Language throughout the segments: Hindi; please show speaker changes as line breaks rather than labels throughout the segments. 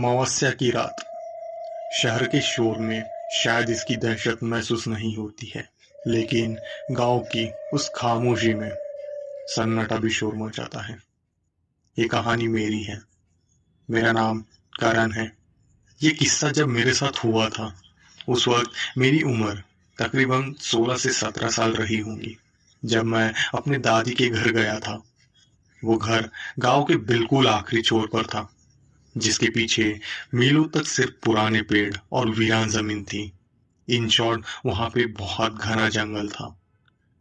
अमावस्या की रात। शहर के शोर में शायद इसकी दहशत महसूस नहीं होती है, लेकिन गांव की उस खामोशी में सन्नाटा भी शोर मचाता है। ये कहानी मेरी है। मेरा नाम करण है। ये किस्सा जब मेरे साथ हुआ था, उस वक्त मेरी उम्र तकरीबन 16 से 17 साल रही होंगी। जब मैं अपने दादी के घर गया था। वो घर गांव के बिल्कुल आखिरी छोर पर था, जिसके पीछे मीलों तक सिर्फ पुराने पेड़ और वीरान जमीन थी। इन शॉर्ट, वहां पे बहुत घना जंगल था।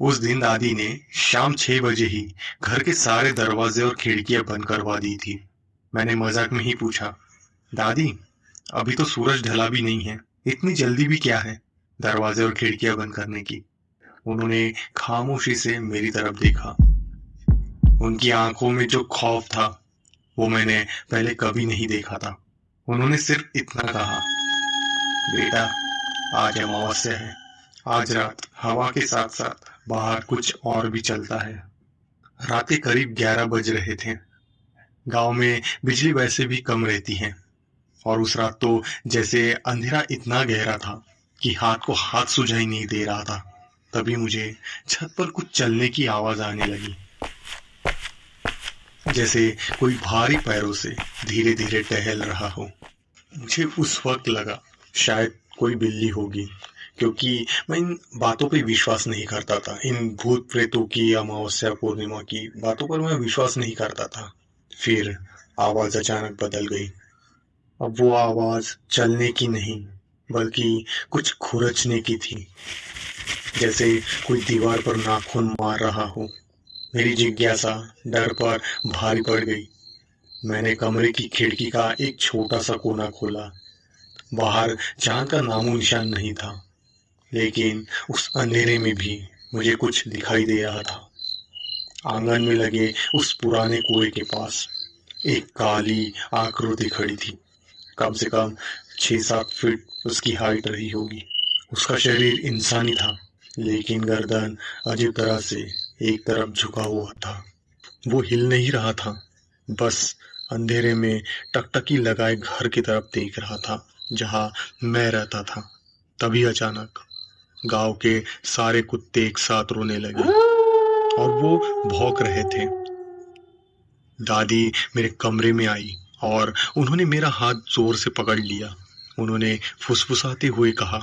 उस दिन दादी ने शाम 6 बजे ही घर के सारे दरवाजे और खिड़कियां बंद करवा दी थी। मैंने मजाक में ही पूछा, दादी, अभी तो सूरज ढला भी नहीं है, इतनी जल्दी भी क्या है दरवाजे और खिड़कियां बंद करने की। उन्होंने खामोशी से मेरी तरफ देखा। उनकी आंखों में जो खौफ था, वो मैंने पहले कभी नहीं देखा था। उन्होंने सिर्फ इतना कहा, बेटा, आज अमावस्या है। आज रात हवा के साथ साथ बाहर कुछ और भी चलता है। रातें करीब 11 बज रहे थे। गांव में बिजली वैसे भी कम रहती है, और उस रात तो जैसे अंधेरा इतना गहरा था कि हाथ को हाथ सुझाई नहीं दे रहा था। तभी मुझे छत पर कुछ चलने की आवाज आने लगी, जैसे कोई भारी पैरों से धीरे धीरे टहल रहा हो। मुझे उस वक्त लगा शायद कोई बिल्ली होगी, क्योंकि मैं इन बातों पे विश्वास नहीं करता था। इन भूत प्रेतों की, अमावस्या पूर्णिमा की बातों पर मैं विश्वास नहीं करता था। फिर आवाज अचानक बदल गई। अब वो आवाज चलने की नहीं, बल्कि कुछ खुरचने की थी, जैसे कोई दीवार पर नाखून मार रहा हो। मेरी जिज्ञासा डर पर भारी पड़ गई। मैंने कमरे की खिड़की का एक छोटा सा कोना खोला। बाहर चांद का नामो निशान नहीं था, लेकिन उस अंधेरे में भी मुझे कुछ दिखाई दे रहा था। आंगन में लगे उस पुराने कुएं के पास एक काली आकृति खड़ी थी। कम से कम 6-7 फीट उसकी हाइट रही होगी। उसका शरीर इंसानी था, लेकिन गर्दन अजीब तरह से एक तरफ झुका हुआ था। वो हिल नहीं रहा था, बस अंधेरे में टकटकी लगाए घर की तरफ देख रहा था, जहां मैं रहता था। तभी अचानक गांव के सारे कुत्ते एक साथ रोने लगे, और वो भौंक रहे थे। दादी मेरे कमरे में आई और उन्होंने मेरा हाथ जोर से पकड़ लिया। उन्होंने फुसफुसाते हुए कहा,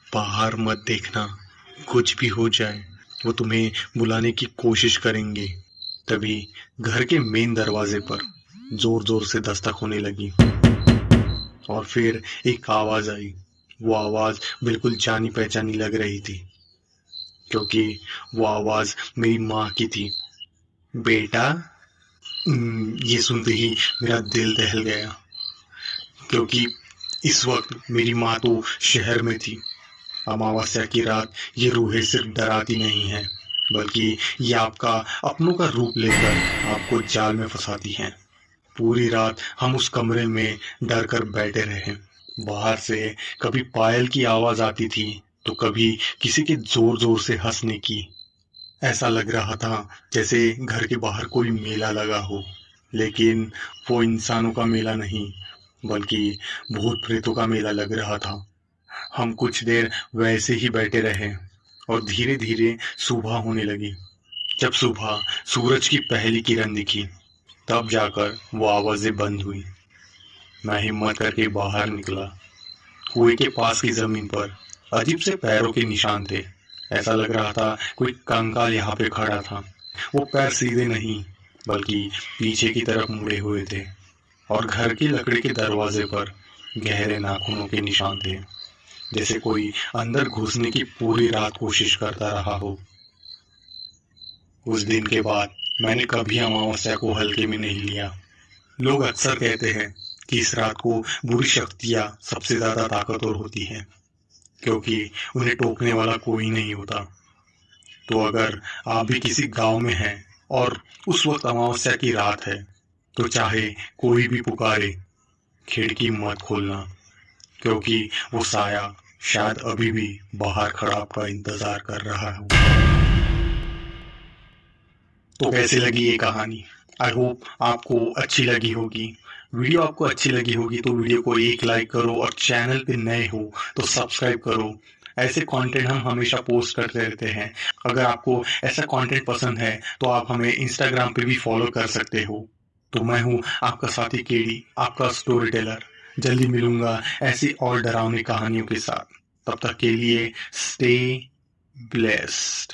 बाहर मत देखना, कुछ भी हो जाए वो तुम्हें बुलाने की कोशिश करेंगे। तभी घर के मेन दरवाजे पर जोर जोर से दस्तक होने लगी, और फिर एक आवाज आई। वो आवाज बिल्कुल जानी पहचानी लग रही थी, क्योंकि वो आवाज मेरी माँ की थी। बेटा। ये सुनते ही मेरा दिल दहल गया, क्योंकि इस वक्त मेरी माँ तो शहर में थी। अमावस्या की रात ये रूहें सिर्फ डराती नहीं है, बल्कि ये आपका अपनों का रूप लेकर आपको जाल में फंसाती हैं। पूरी रात हम उस कमरे में डर कर बैठे रहे। बाहर से कभी पायल की आवाज आती थी, तो कभी किसी के जोर जोर से हंसने की। ऐसा लग रहा था जैसे घर के बाहर कोई मेला लगा हो, लेकिन वो इंसानों का मेला नहीं, बल्कि भूत प्रेतों का मेला लग रहा था। हम कुछ देर वैसे ही बैठे रहे, और धीरे धीरे सुबह होने लगी। जब सुबह सूरज की पहली किरण दिखी, तब जाकर वो आवाजें बंद हुई। मैं हिम्मत करके बाहर निकला। कुएं के पास की जमीन पर अजीब से पैरों के निशान थे। ऐसा लग रहा था कोई कंकाल यहाँ पे खड़ा था। वो पैर सीधे नहीं, बल्कि पीछे की तरफ मुड़े हुए थे, और घर की लकड़ी के दरवाजे पर गहरे नाखूनों के निशान थे, जैसे कोई अंदर घुसने की पूरी रात कोशिश करता रहा हो। उस दिन के बाद मैंने कभी अमावस्या को हल्के में नहीं लिया। लोग अक्सर कहते हैं कि इस रात को बुरी शक्तियां सबसे ज्यादा ताकतवर होती हैं, क्योंकि उन्हें टोकने वाला कोई नहीं होता। तो अगर आप भी किसी गांव में हैं और उस वक्त अमावस्या की रात है, तो चाहे कोई भी पुकारे, खिड़की मत खोलना, क्योंकि वो साया शायद अभी भी बाहर खड़ा आपका इंतजार कर रहा हो। तो कैसे लगी ये कहानी? आई होप आपको अच्छी लगी होगी। वीडियो आपको अच्छी लगी होगी तो वीडियो को एक लाइक करो और चैनल पे नए हो तो सब्सक्राइब करो। ऐसे कंटेंट हम हमेशा पोस्ट करते रहते हैं। अगर आपको ऐसा कंटेंट पसंद है तो आप हमें इंस्टाग्राम पे भी फॉलो कर सकते हो। तो मैं हूँ आपका साथी केडी, आपका स्टोरी टेलर। जल्दी मिलूंगा ऐसी और डरावनी कहानियों के साथ। तब तक के लिए स्टे ब्लेस्ड।